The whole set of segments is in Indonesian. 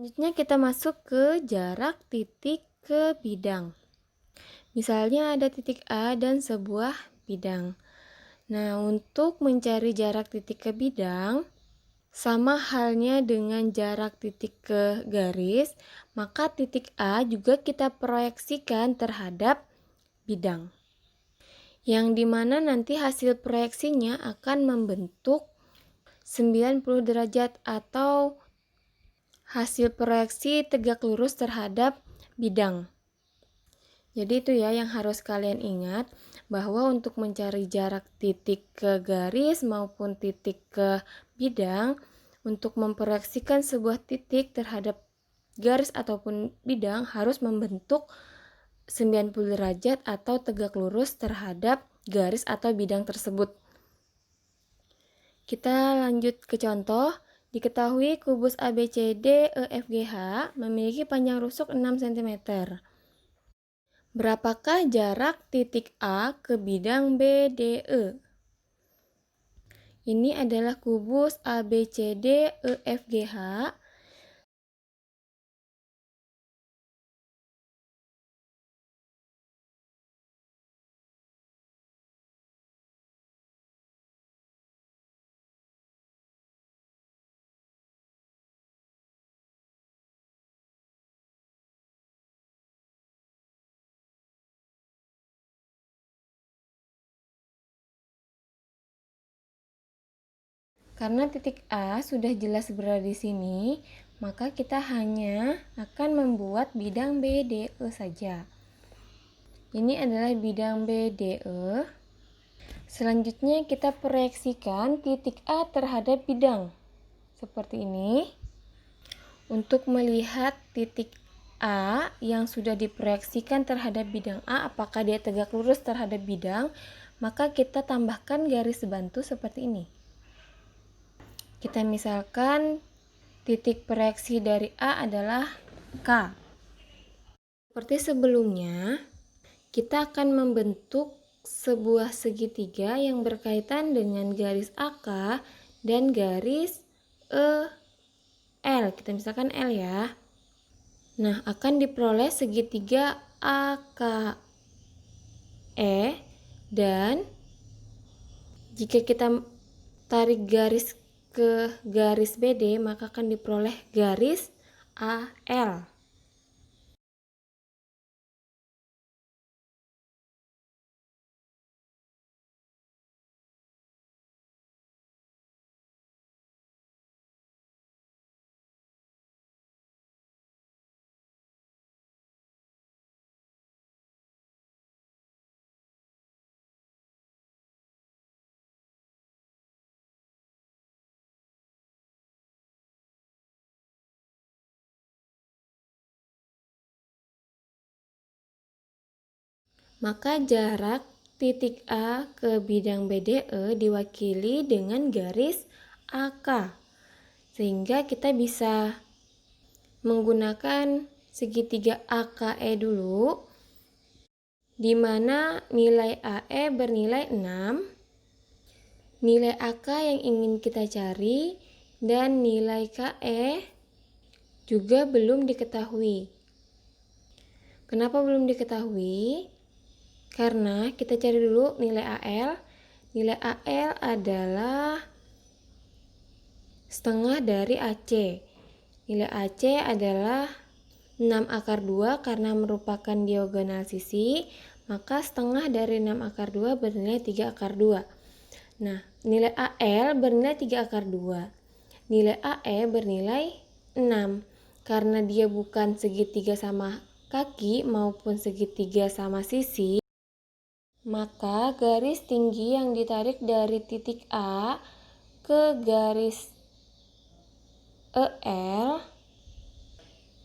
Selanjutnya kita masuk ke jarak titik ke bidang. Misalnya ada titik A dan sebuah bidang. Nah, untuk mencari jarak titik ke bidang, sama halnya dengan jarak titik ke garis, maka titik A juga kita proyeksikan terhadap bidang. Yang dimana nanti hasil proyeksinya akan membentuk 90 derajat atau hasil proyeksi tegak lurus terhadap bidang. Jadi itu ya yang harus kalian ingat, bahwa untuk mencari jarak titik ke garis maupun titik ke bidang, untuk memproyeksikan sebuah titik terhadap garis ataupun bidang harus membentuk 90 derajat atau tegak lurus terhadap garis atau bidang tersebut. Kita lanjut ke contoh. Diketahui kubus ABCD EFGH memiliki panjang rusuk 6 cm. Berapakah jarak titik A ke bidang BDE? Ini adalah kubus ABCD EFGH. Karena titik A sudah jelas berada di sini, maka kita hanya akan membuat bidang BDE saja. Ini adalah bidang BDE. Selanjutnya kita proyeksikan titik A terhadap bidang. Seperti ini. Untuk melihat titik A yang sudah diproyeksikan terhadap bidang A, apakah dia tegak lurus terhadap bidang, maka kita tambahkan garis bantu seperti ini. Kita misalkan titik proyeksi dari A adalah K. Seperti sebelumnya, kita akan membentuk sebuah segitiga yang berkaitan dengan garis AK dan garis EL. Kita misalkan L ya. Nah, akan diperoleh segitiga AKE, dan jika kita tarik garis ke garis BD, maka akan diperoleh garis AL. Maka jarak titik A ke bidang BDE diwakili dengan garis AK. Sehingga kita bisa menggunakan segitiga AKE dulu, di mana nilai AE bernilai 6, nilai AK yang ingin kita cari, dan nilai KE juga belum diketahui. Kenapa belum diketahui? Karena kita cari dulu nilai AL. Nilai AL adalah setengah dari AC. Nilai AC adalah 6/2 karena merupakan diagonal sisi, maka setengah dari 6/2 bernilai 3/2. Nah, nilai AL bernilai 3/2. Nilai AE bernilai 6. Karena dia bukan segitiga sama kaki maupun segitiga sama sisi, maka garis tinggi yang ditarik dari titik A ke garis EL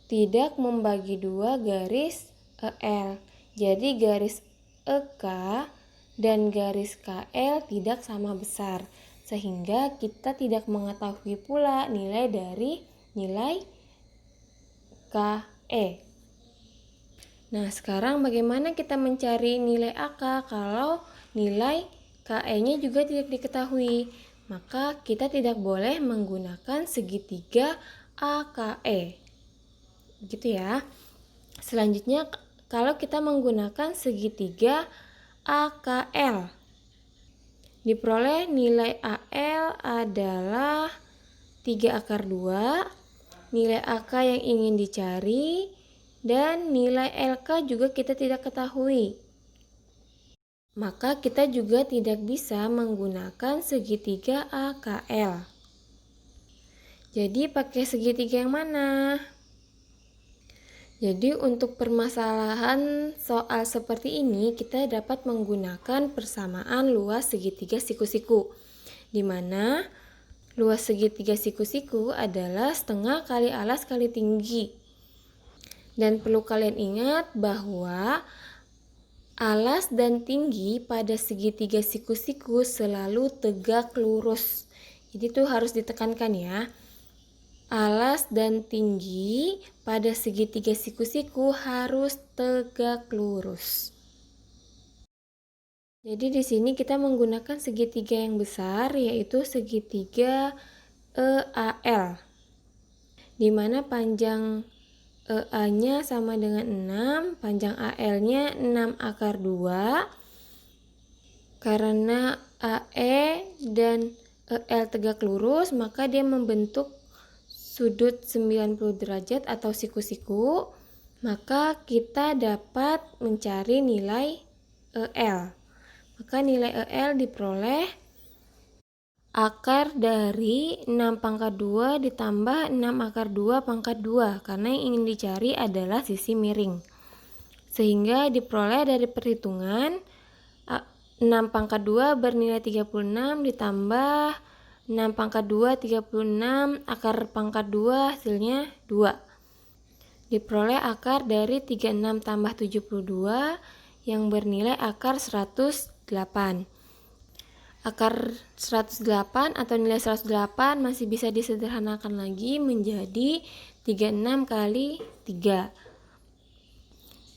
tidak membagi dua garis EL. Jadi garis EK dan garis KL tidak sama besar, sehingga kita tidak mengetahui pula nilai dari nilai KE. Nah, sekarang bagaimana kita mencari nilai AK kalau nilai KE-nya juga tidak diketahui? Maka kita tidak boleh menggunakan segitiga AKE. Begitu ya. Selanjutnya kalau kita menggunakan segitiga AKL, diperoleh nilai AL adalah 3/2, nilai AK yang ingin dicari, dan nilai LK juga kita tidak ketahui. Maka kita juga tidak bisa menggunakan segitiga AKL. Jadi pakai segitiga yang mana? Jadi untuk permasalahan soal seperti ini kita dapat menggunakan persamaan luas segitiga siku-siku, di mana luas segitiga siku-siku adalah setengah kali alas kali tinggi. Dan perlu kalian ingat bahwa alas dan tinggi pada segitiga siku-siku selalu tegak lurus. Jadi itu harus ditekankan ya. Alas dan tinggi pada segitiga siku-siku harus tegak lurus. Jadi di sini kita menggunakan segitiga yang besar, yaitu segitiga EAL, di mana panjang EA-nya sama dengan 6, panjang AL-nya 6/2. Karena AE dan EL tegak lurus, maka dia membentuk sudut 90 derajat atau siku-siku. Maka kita dapat mencari nilai EL. Maka nilai EL diperoleh akar dari 6/2 ditambah 6/2 karena yang ingin dicari adalah sisi miring. Sehingga diperoleh dari perhitungan 6/2 bernilai 36 ditambah 6/2 36 akar pangkat 2 hasilnya 2. Diperoleh akar dari 36 tambah 72 yang bernilai akar 108. Akar 108 atau nilai 108 masih bisa disederhanakan lagi menjadi 36 kali 3.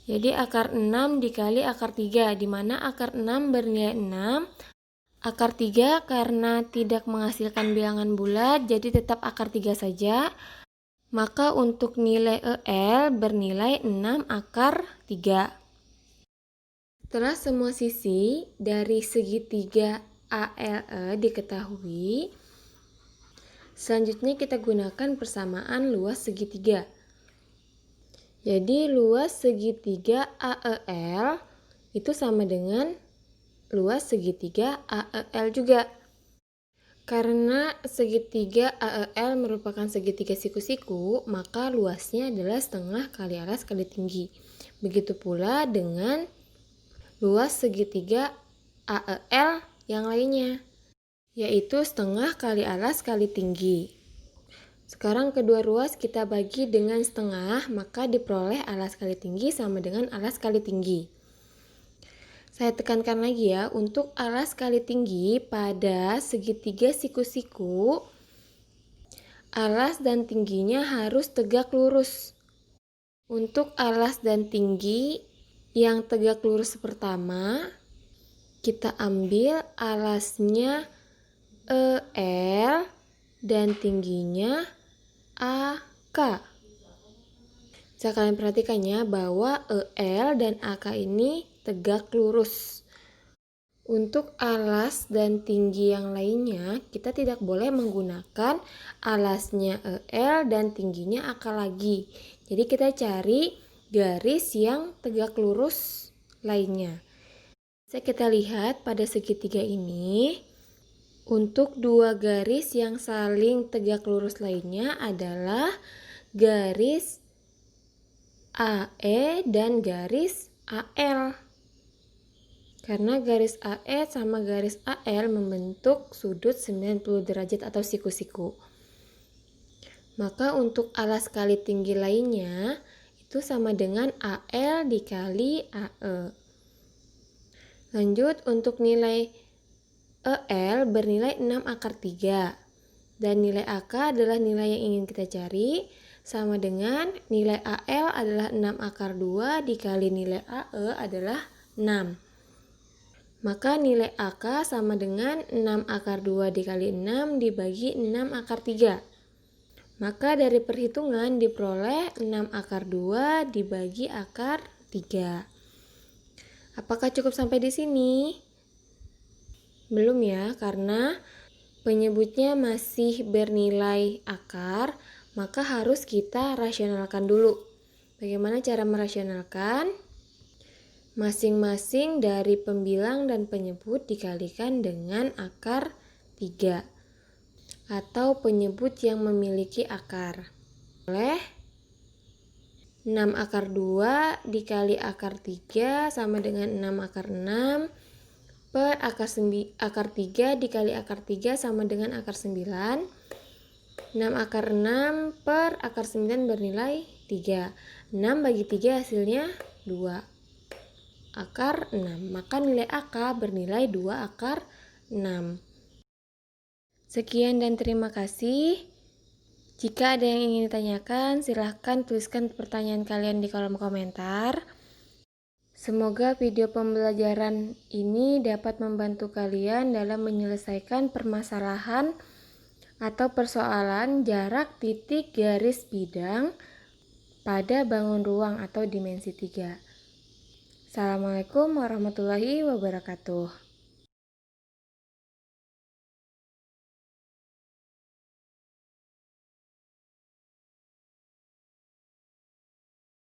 Jadi akar 6 dikali akar 3, di mana akar 6 bernilai 6. Akar 3 karena tidak menghasilkan bilangan bulat, jadi tetap akar 3 saja. Maka untuk nilai EL bernilai 6 akar 3. Setelah semua sisi dari segitiga ALE diketahui, selanjutnya kita gunakan persamaan luas segitiga. Jadi luas segitiga AEL itu sama dengan luas segitiga AEL juga. Karena segitiga AEL merupakan segitiga siku-siku, maka luasnya adalah setengah kali alas kali tinggi. Begitu pula dengan luas segitiga AEL yang lainnya, yaitu setengah kali alas kali tinggi. Sekarang kedua ruas kita bagi dengan setengah, maka diperoleh alas kali tinggi sama dengan alas kali tinggi. Saya tekankan lagi ya, untuk alas kali tinggi pada segitiga siku-siku, alas dan tingginya harus tegak lurus. Untuk alas dan tinggi yang tegak lurus pertama, kita ambil alasnya EL dan tingginya AK. Bisa kalian perhatikan ya bahwa EL dan AK ini tegak lurus. Untuk alas dan tinggi yang lainnya, kita tidak boleh menggunakan alasnya EL dan tingginya AK lagi. Jadi kita cari garis yang tegak lurus lainnya. Bisa kita lihat pada segitiga ini, untuk dua garis yang saling tegak lurus lainnya adalah garis AE dan garis AL. Karena garis AE sama garis AL membentuk sudut 90 derajat atau siku-siku. Maka untuk alas kali tinggi lainnya itu sama dengan AL dikali AE. Lanjut, untuk nilai EL bernilai 6 akar 3. Dan nilai AK adalah nilai yang ingin kita cari, sama dengan nilai AL adalah 6 akar 2 dikali nilai AE adalah 6. Maka nilai AK sama dengan 6 akar 2 dikali 6 dibagi 6 akar 3. Maka dari perhitungan diperoleh 6 akar 2 dibagi akar 3. Apakah cukup sampai di sini? Belum ya, karena penyebutnya masih bernilai akar, maka harus kita rasionalkan dulu. Bagaimana cara merasionalkan? Masing-masing dari pembilang dan penyebut dikalikan dengan akar 3 atau penyebut yang memiliki akar. Oleh 6 akar 2 dikali akar 3 sama dengan 6 akar 6 per akar 3 dikali akar 3 sama dengan akar 9. 6 akar 6 per akar 9 bernilai 3. 6 bagi 3 hasilnya 2. Akar 6. Maka nilai AK bernilai 2 akar 6. Sekian dan terima kasih. Jika ada yang ingin ditanyakan, silahkan tuliskan pertanyaan kalian di kolom komentar. Semoga video pembelajaran ini dapat membantu kalian dalam menyelesaikan permasalahan atau persoalan jarak titik garis bidang pada bangun ruang atau dimensi 3. Assalamualaikum warahmatullahi wabarakatuh.